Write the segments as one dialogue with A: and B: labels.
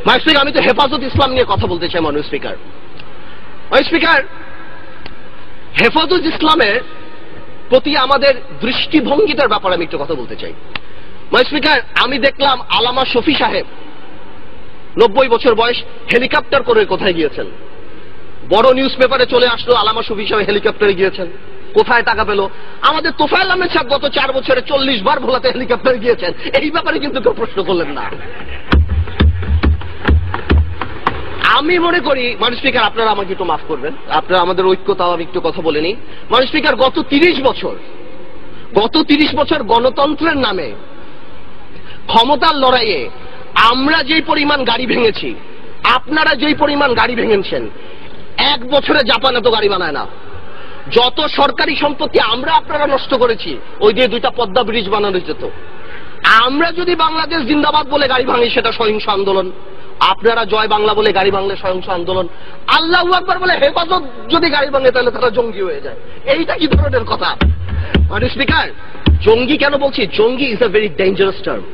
A: মাননীয় স্পিকার, আমি তো হেফাজত ইসলাম নিয়ে কথা বলতে চাই। মাননীয় স্পিকার, হেফাজত ইসলামের প্রতি আমাদের দৃষ্টিভঙ্গিটার ব্যাপারে আমি একটু কথা বলতে চাই। মাননীয় স্পিকার, আমি দেখলাম আল্লামা শফি সাহেব 90 বছর বয়স, হেলিকপ্টার করে কোথায় গিয়েছেন? বড় নিউজ পেপারে চলে আসলো আল্লামা শফি সাহেব হেলিকপ্টারে গিয়েছেন। কোথায় টাকা পেল? আমাদের তোফায়েল আহমেদ সাহেব গত 4 বছরে 40 বার ভোলাতে হেলিকপ্টারে গিয়েছেন। এই ব্যাপারে কিন্তু কেউ প্রশ্ন করলেন না। আমি মনে করি মাননীয় স্পিকার, আপনারা আমাকে একটু মাফ করবেন, আপনারা আমাদের ঐক্যতাও আমি একটু কথা বলে নিই। মাননীয় স্পিকার, গত 30 বছর গণতন্ত্রের নামে ক্ষমতার লড়াইয়ে আমরা যেই পরিমাণ গাড়ি ভেঙেছি, আপনারা যেই পরিমাণ গাড়ি ভেঙেছেন, 1 বছরে জাপান এত গাড়ি বানায় না। যত সরকারি সম্পত্তি আমরা আপনারা নষ্ট করেছি, ওই দিয়ে 2টা পদ্মা ব্রিজ বানানো যেত। আমরা যদি বাংলাদেশ জিন্দাবাদ বলে গাড়ি ভাঙি, সেটা সহিংস আন্দোলন। আপনারা জয় বাংলা বলে গাড়ি ভাঙলে সহিংস আন্দোলন। আল্লাহু আকবার বলে হেফাজত যদি গাড়ি ভাঙে, তাহলে তারা জঙ্গি হয়ে যায়। এইটা কি ধরনের কথা? মাননীয় স্পিকার, জঙ্গি কেন বলছি? জঙ্গি is a very dangerous term.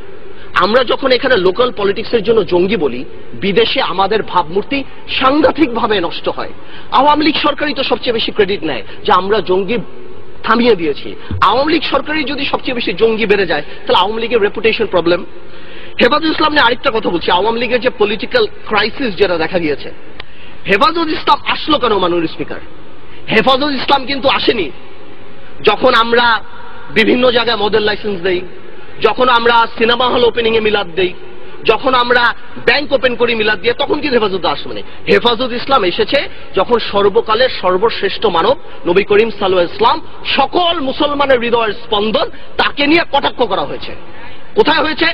A: আমরা যখন এখানে লোকাল পলিটিক্সের জন্য জঙ্গি বলি, বিদেশে আমাদের ভাবমূর্তি সাংঘাতিকভাবে নষ্ট হয়। আওয়ামী লীগ সরকারই তো সবচেয়ে বেশি ক্রেডিট নেয় যে আমরা জঙ্গি থামিয়ে দিয়েছি। আওয়ামী লীগ সরকারই যদি সবচেয়ে বেশি জঙ্গি বেড়ে যায়, তাহলে আওয়ামী লীগের রেপুটেশন প্রবলেম। হেফাজত ইসলাম নিয়ে আরেকটা কথা বলছি। আওয়ামী লীগের যে পলিটিক্যাল ক্রাইসিস যেটা দেখা গিয়েছে, হেফাজত ইসলাম আসলো কেন? মাননীয় স্পিকার, হেফাজত ইসলাম কিন্তু আসেনি যখন আমরা বিভিন্ন জায়গায় মডেল লাইসেন্স দেই, যখন আমরা সিনেমা হল ওপেনিং এ মিলাদ দেই, যখন আমরা ব্যাংক ওপেন করি মিলাদ দিয়ে, তখন কিন্তু হেফাজত আসবে না। হেফাজত ইসলাম এসেছে যখন সর্বকালের সর্বশ্রেষ্ঠ মানব নবী করিম সাল্লাল্লাহু আলাইহি ওয়াসাল্লাম, সকল মুসলমানের হৃদয়ের স্পন্দন, তাকে নিয়ে কটাক্ষ করা হয়েছে। কোথায় হয়েছে?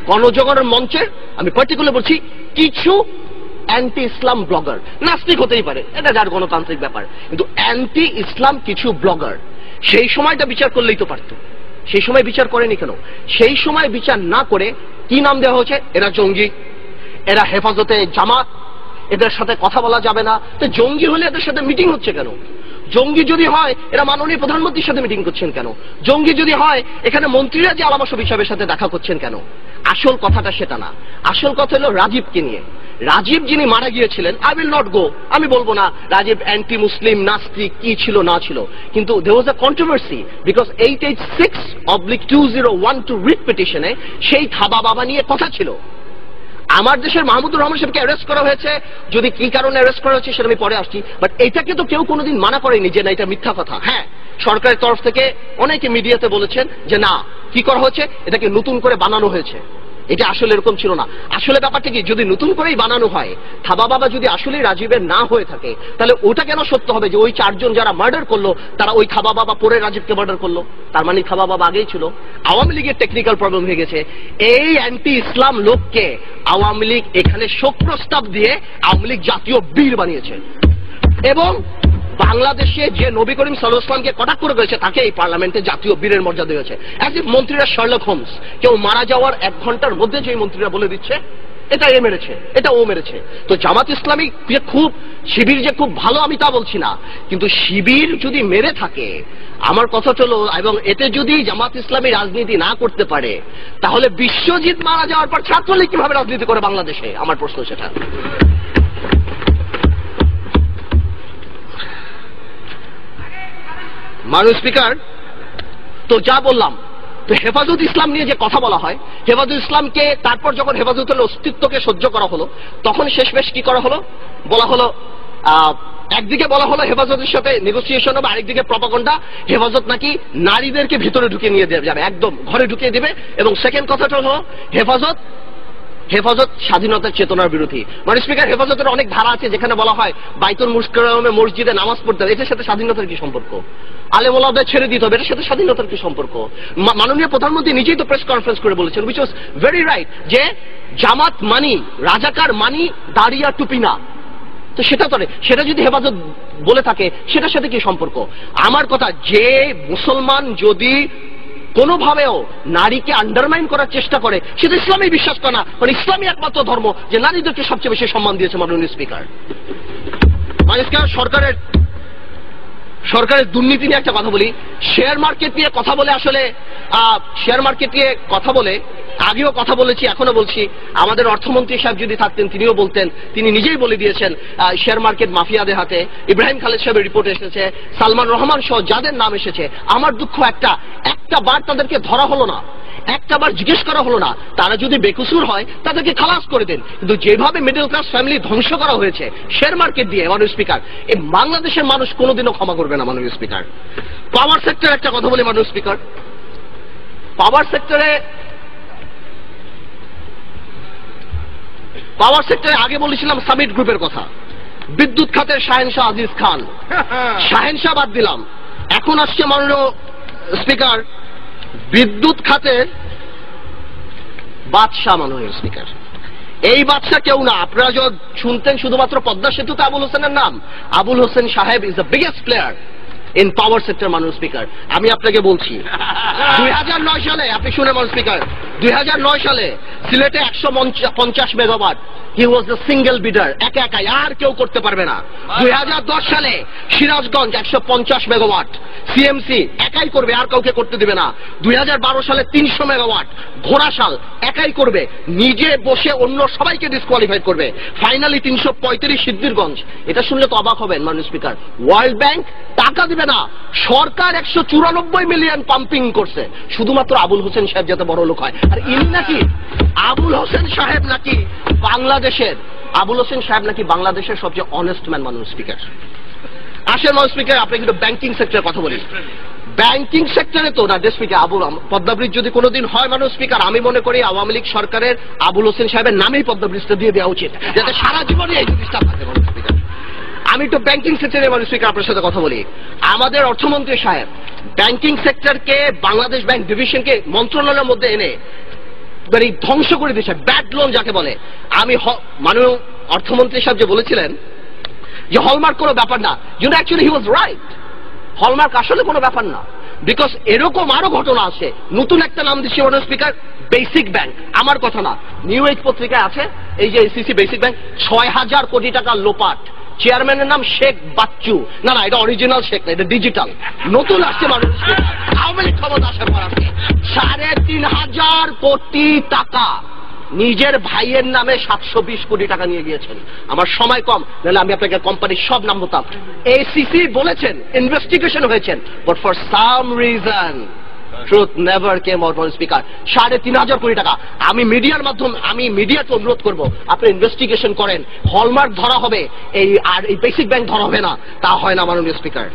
A: গণজাগরণ মঞ্চে। আমি পার্টিকুলার বলছি, কিছু অ্যান্টি ইসলাম ব্লগার, নাস্তিক হতেই পারে, এটা যার গণতান্ত্রিক ব্যাপার, কিন্তু অ্যান্টি ইসলাম কিছু ব্লগার সেই সময়টা বিচার করলেই তো পারত। সেই সময় বিচার করেনি কেন? সেই সময় বিচার না করে কি নাম দেওয়া হয়েছে? এরা জঙ্গি, এরা হেফাজতে জামাত, এদের সাথে কথা বলা যাবে না। তো জঙ্গি হলে এদের সাথে মিটিং হচ্ছে কেন? জঙ্গি যদি হয় এরা মাননীয় প্রধানমন্ত্রীর সাথে মিটিং করছেন কেন? জঙ্গি যদি হয় এখানে মন্ত্রীরা যে আল্লামা শফি সাহেবের সাথে দেখা করছেন কেন? আসল কথাটা সেটা না। আসল কথা হলো রাজীবকে নিয়ে। রাজীব যিনি মারা গিয়েছিলেন, আই উইল নট গো, আমি বলবো না রাজীব অ্যান্টি মুসলিম, নাস্তিক, কি ছিল না ছিল, কিন্তু দেয়ার ওয়াজ আ কন্ট্রোভার্সি বিকজ 886/2012 রিট পিটিশনে সেই থাবা বাবা নিয়ে কথা ছিল। আমার দেশের মাহমুদুর রহমান সাহেবকে অ্যারেস্ট করা হয়েছে, যদি কি কারণে অ্যারেস্ট করা হয়েছে সেটা আমি পরে আসছি, বাট এটাকে তো কেউ কোনোদিন মানা করেনি যে না এটা মিথ্যা কথা। হ্যাঁ, সরকারের তরফ থেকে অনেকে মিডিয়াতে বলেছেন যে না, কি করা হয়েছে, এটাকে নতুন করে বানানো হয়েছে, এটা আসলে এরকম ছিল না। আসলে ব্যাপারটা কি, যদি নতুন করেই বানানো হয়, থাবা বাবা যদি আসলে রাজীবের না হয়ে থাকে, তাহলে ওটা কেন সত্য হবে যে ওই 4 জন যারা মার্ডার করলো তারা ওই থাবা বাবা পরে রাজীবকে মার্ডার করলো? তার মানে থাবা বাবা আগেই ছিল। আওয়ামী লীগের টেকনিক্যাল প্রবলেম হয়ে গেছে। এই অ্যান্টি ইসলাম লোককে আওয়ামী লীগ এখানে শোক প্রস্তাব দিয়ে আওয়ামী লীগ জাতীয় বীর বানিয়েছে, এবং বাংলাদেশে যে নবী করিম সাল্লাল্লাহু আলাইহি ওয়াসাল্লামকে কটাক্ষ করেছে তাকে এই পার্লামেন্টে জাতীয় বীরের মর্যাদা দিয়েছে। অ্যাজ ইফ মন্ত্রীরা শার্লক হোমস, কেউ মারা যাওয়ার 1 ঘন্টার মধ্যে যে মন্ত্রীরা বলে দিচ্ছে এটা এ মেরেছে, এটা ও মেরেছে। তো জামাত ইসলামী যে খুব, শিবির যে খুব ভালো আমি তা বলছি না, কিন্তু শিবির যদি মেরে থাকে, আমার কথা চলো, এবং এতে যদি জামাত ইসলামী রাজনীতি না করতে পারে, তাহলে বিশ্বজিৎ মারা যাওয়ার পর ছাত্রলীগ কিভাবে রাজনীতি করে বাংলাদেশে? আমার প্রশ্ন সেটা। মাননীয় স্পিকার, তো যা বললাম, তো হেফাজত ইসলাম নিয়ে যে কথা বলা হয়, হেফাজত ইসলামকে তারপর যখন হেফাজতের অস্তিত্বকে সহ্য করা হলো, তখন শেষমেশ কি করা হলো? বলা হলো, একদিকে বলা হলো হেফাজতের সাথে নেগোসিয়েশন হবে, আরেকদিকে প্রপাগান্ডা, হেফাজত নাকি নারীদেরকে ভিতরে ঢুকিয়ে নিয়ে যাবে, একদম ঘরে ঢুকিয়ে দেবে। এবং সেকেন্ড কথাটা হলো হেফাজত স্বাধীনতার চেতনার বিরোধী। মাননীয় স্পিকার, হেফাজতের অনেক ধারা আছে যেখানে বলা হয় বাইতুল মুকাররমে মসজিদে নামাজ পড়তে হবে, এটার সাথে স্বাধীনতার কি সম্পর্ক? আলেম ওলামাদের ছেড়ে দিতে হবে, এটার সাথে স্বাধীনতার কি সম্পর্ক? মাননীয় প্রধানমন্ত্রী নিজেই তো প্রেস কনফারেন্স করে বলেছেন, উইচ ওয়াজ ভেরি রাইট, যে জামাত মানি, রাজাকার মানি, দাড়িয়া টুপি না। তো সেটা তো সেটা যদি হেফাজত বলে থাকে, সেটার সাথে কি সম্পর্ক? আমার কথা, যে মুসলমান যদি কোনোভাবেও নারীকে আন্ডারমাইন করার চেষ্টা করে, সেটা ইসলামী বিশ্বাস করে না, কারণ ইসলামী একমাত্র ধর্ম যে নারীদেরকে সবচেয়ে বেশি সম্মান দিয়েছে। মাননীয় স্পিকার, সরকারের দুর্নীতি নিয়ে একটা কথা বলি, শেয়ার মার্কেট নিয়ে কথা বলে, আসলে শেয়ার মার্কেট নিয়ে কথা বলে আগেও কথা বলেছি, এখনো বলছি, আমাদের অর্থমন্ত্রী সাহেব যদি থাকতেন তিনিও বলতেন, তিনি নিজেই বলে দিয়েছেন শেয়ার মার্কেট মাফিয়াদের হাতে। ইব্রাহিম খালেদ সাহেবের রিপোর্ট এসেছে, সালমান রহমান সহ যাদের নাম এসেছে, আমার দুঃখ একটা বার তাদেরকে ধরা হলো না, একটা বার জিজ্ঞেস করা হলো না। তারা যদি বেকসুর হয় তাদেরকে খালাস করে দেন, কিন্তু যেভাবে মিডল ক্লাস ফ্যামিলি ধ্বংস করা হয়েছে শেয়ার মার্কেট দিয়ে, মাননীয় স্পিকার, এই বাংলাদেশের মানুষ কোনোদিনও ক্ষমা করবে না মাননীয় স্পিকার। পাওয়ার সেক্টরে একটা কথা বলি মাননীয় স্পিকার, পাওয়ার সেক্টরে আগে বলেছিলাম সামিট গ্রুপের কথা, বিদ্যুৎ খাতের শাহেনশাহ আজিজ খান, শাহেনশাহ বাদ দিলাম, এখন আসছে মাননীয় স্পিকার বিদ্যুৎ খাতের বাদশাহ মাননীয় স্পিকার। এই বাদশাহ কেউ না, আপনারা যখন শুনতেন শুধুমাত্র পদ্মা সেতুতে আবুল হোসেনের নাম, আবুল হোসেন সাহেব is the biggest player in power sector মাননীয় স্পিকার। আমি আপনাকে বলছি 2009 সালে, আপনি শুনে মাননীয় স্পিকার, 2009 সালে সিলেটে 150 megawatt, he was the single bidder, একাই, আর কেউ করতে পারবে না। 2010 সালে সিরাজগঞ্জ 150 মেগাওয়াট, সিএমসি একাই করবে, আর কাউকে করতে দিবে না। 2012 সালে 300 মেগাওয়াট, ঘোড়াশাল একাই করবে, নিজে বসে অন্য সবাইকে ডিসকোয়ালিফাই করবে। ফাইনালি 335 সিদ্ধিরগঞ্জ। এটা শুনলে তো অবাক হবেন মাননীয় স্পিকার, ওয়ার্ল্ড ব্যাংক টাকা দিবে না, সরকার 194 মিলিয়ন পাম্পিং করছে শুধুমাত্র আবুল হোসেন সাহেব যাতে বড় লোক হয়। আর ইনি নাকি আবুল হোসেন সাহেব নাকি বাংলাদেশের সবচেয়ে অনেস্ট ম্যান মাননীয় স্পিকার। আসেন মাননীয় স্পিকার, আপনি কিন্তু ব্যাংকিং সেক্টরের কথা বলি। ব্যাংকিং সেক্টরে তো না স্পিকার, পদ্মা ব্রিজ যদি কোনোদিন হয় মাননীয় স্পিকার, আমি মনে করি আওয়ামী লীগ সরকারের আবুল হোসেন সাহেবের নামেই পদ্মা ব্রিজটা দিয়ে দেওয়া উচিত, যাতে সারা জীবনে এই জিনিসটা থাকে মাননীয় স্পিকার। আমি তো ব্যাংকিং সেক্টরে মাননীয় স্পিকার আপনার সাথে কথা বলি। আমাদের অর্থমন্ত্রী সাহেব ব্যাংকিং সেক্টরকে, বাংলাদেশ ব্যাংক ডিভিশনকে মন্ত্রণালয়ের মধ্যে এনে মানে ধ্বংস করে দিয়েছে, ব্যাড লোন যাকে বলে। আমি মাননীয় অর্থমন্ত্রী সাহেব যে বলেছিলেন যে হলমার্ক কোনো ব্যাপার না, actually he was right, hallmark আসলে কোনো ব্যাপার না, বিকজ এরকম আরো ঘটনা আছে। নতুন একটা নাম দিচ্ছি মাননীয় স্পিকার, বেসিক ব্যাংক, আমার কথা না, নিউ এজ পত্রিকায় আছে, এই যে এসিসি বেসিক ব্যাংক 6000 কোটি টাকা লোপাট, চেয়ারম্যানের নাম শেখ বাচ্চু, না এটা অরিজিনাল শেখ না, এটা ডিজিটাল, নতুন আসছে মাননীয় স্পিকার, আওয়ামী লীগ ক্ষমতা আসার পর আসছে। 3500 কোটি টাকা নিজের ভাইয়ের নামে 720 কোটি টাকা নিয়ে গিয়েছেন। আমার সময় কম, নাহলে আমি আপনাকে কোম্পানির সব নাম বলতাম। এসিসি বলেছেন ইনভেস্টিগেশন হয়েছেন, but for some reason truth never came out মাননীয় স্পিকার। 3500 কোটি টাকা। আমি মিডিয়াকে অনুরোধ করবো, আপনি ইনভেস্টিগেশন করেন, হলমার্ক ধরা হবে, এই বেসিক ব্যাংক ধরা হবে না, তা হয় না মাননীয় স্পিকার।